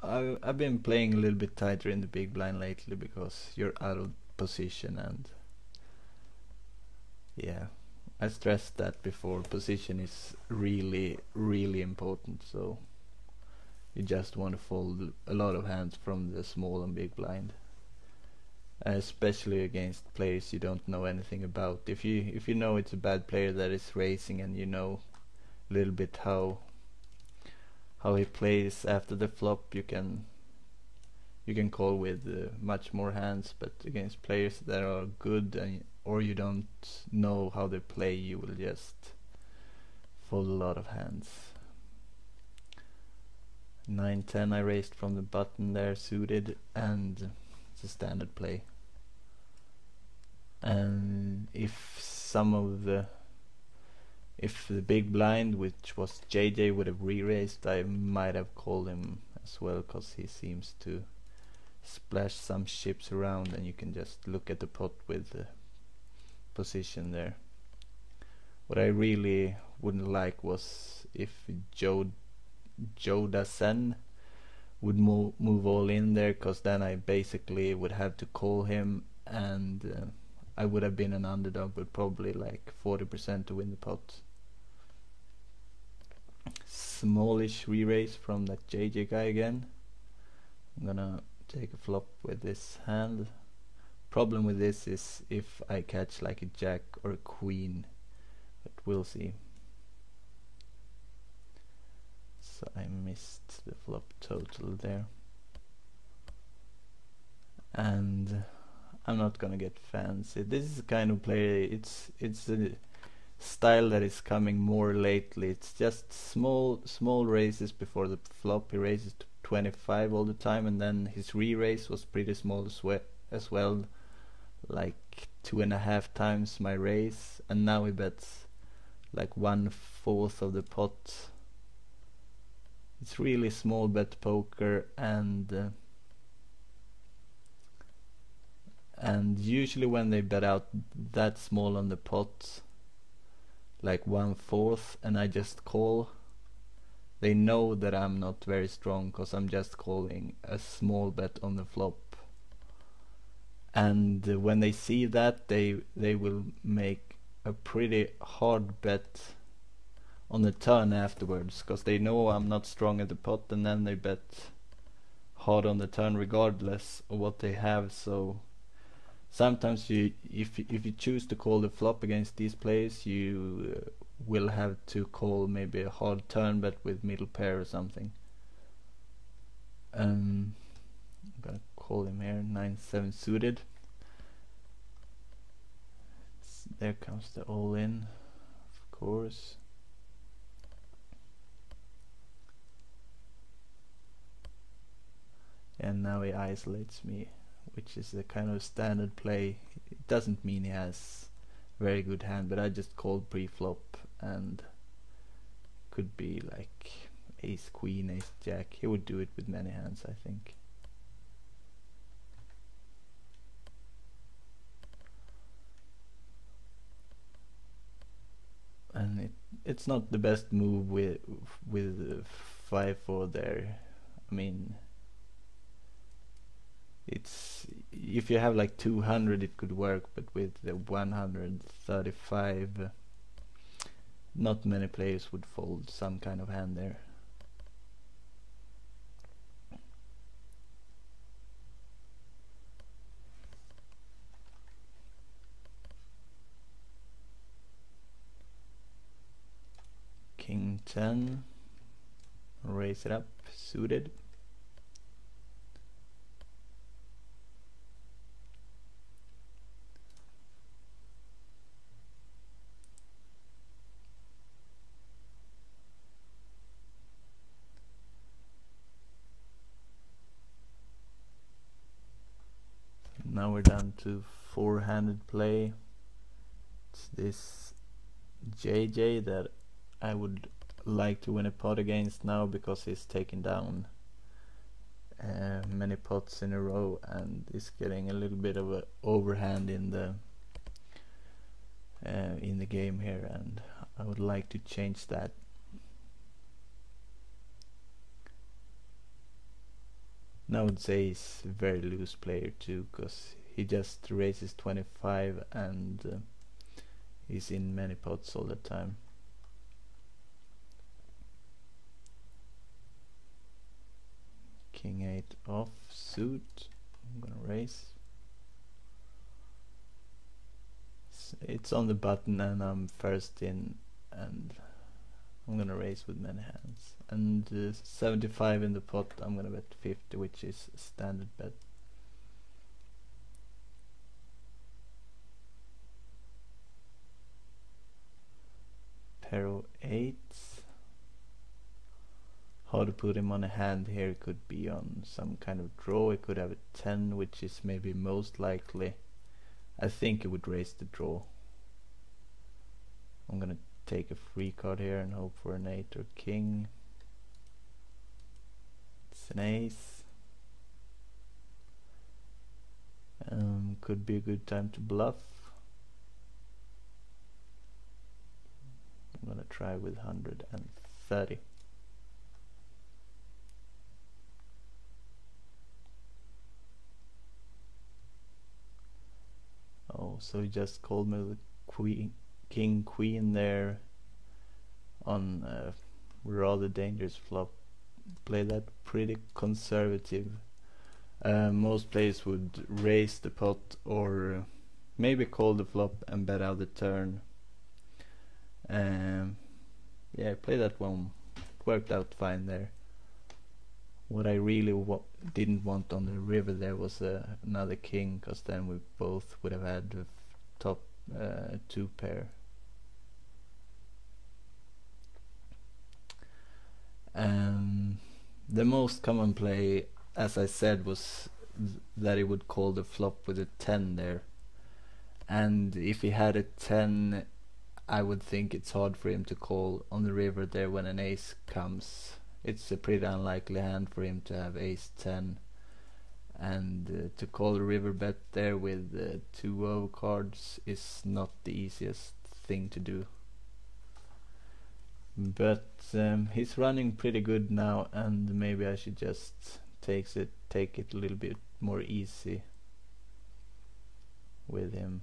I've been playing a little bit tighter in the big blind lately because you're out of position, and yeah, I stressed that before. Position is really important, so you just want to fold a lot of hands from the small and big blind, especially against players you don't know anything about. If you know it's a bad player that is racing, and you know a little bit how he plays after the flop, you can call with much more hands. But against players that are good, or you don't know how they play, you will just fold a lot of hands. 9-10 I raised from the button there, suited, and it's a standard play. And if the big blind, which was JJ, would have re-raised, I might have called him as well, because he seems to splash some chips around, and you can just look at the pot with the position there. What I really wouldn't like was if Joe Dasen would move all in there, because then I basically would have to call him, and I would have been an underdog with probably like 40% to win the pot. Smallish re-raise from that JJ guy again. I'm gonna take a flop with this hand. Problem with this is if I catch like a jack or a queen, but we'll see. So I missed the flop total there, and I'm not gonna get fancy. This is the kind of player, it's a style that is coming more lately. It's just small raises before the flop. He raises to 25 all the time, and then his re-raise was pretty small as well, like 2.5 times my raise, and now he bets like 1/4 of the pot. It's really small bet poker, and usually when they bet out that small on the pot, like 1/4, and I just call, they know that I'm not very strong, because I'm just calling a small bet on the flop. And when they see that, they will make a pretty hard bet on the turn afterwards, because they know I'm not strong at the pot, and then they bet hard on the turn regardless of what they have. So sometimes if you choose to call the flop against these players, you will have to call maybe a hard turn bet with middle pair or something. I'm gonna call him here, 9-7 suited. There comes the all-in, of course. And now he isolates me, which is a kind of standard play. It doesn't mean he has very good hand, but I just called pre-flop, and could be like ace queen, ace jack. He would do it with many hands, I think. And it's not the best move with 5-4 there. I mean, it's, if you have like 200 it could work, but with the 135 not many players would fold some kind of hand there. King 10, raise it up, suited. Now we're down to 4-handed play. It's this JJ that I would like to win a pot against now, because he's taken down many pots in a row and is getting a little bit of a overhand in the game here, and I would like to change that. And I would say he's a very loose player too, because he just raises 25 and he's in many pots all the time. King 8 off suit. I'm gonna raise. It's on the button and I'm first in, and I'm gonna raise with many hands. And 75 in the pot, I'm gonna bet 50, which is a standard bet. Pair of 8s. How to put him on a hand here could be on some kind of draw. It could have a 10, which is maybe most likely. I think it would raise the draw. I'm gonna take a free card here and hope for an 8 or king. It's an ace. Could be a good time to bluff. I'm gonna try with 130. Oh, so he just called me with queen, king, queen there on a rather dangerous flop. Play that pretty conservative. Most players would raise the pot or maybe call the flop and bet out the turn. Yeah, play that one. Worked out fine there. What I really didn't want on the river there was another king, because then we both would have had the top 2 pair. The most common play, as I said, was that he would call the flop with a 10 there. And if he had a 10, I would think it's hard for him to call on the river there when an ace comes. It's a pretty unlikely hand for him to have ace 10. And to call a river bet there with 2 overcards is not the easiest thing to do. But he's running pretty good now, and maybe I should just take it a little bit more easy with him.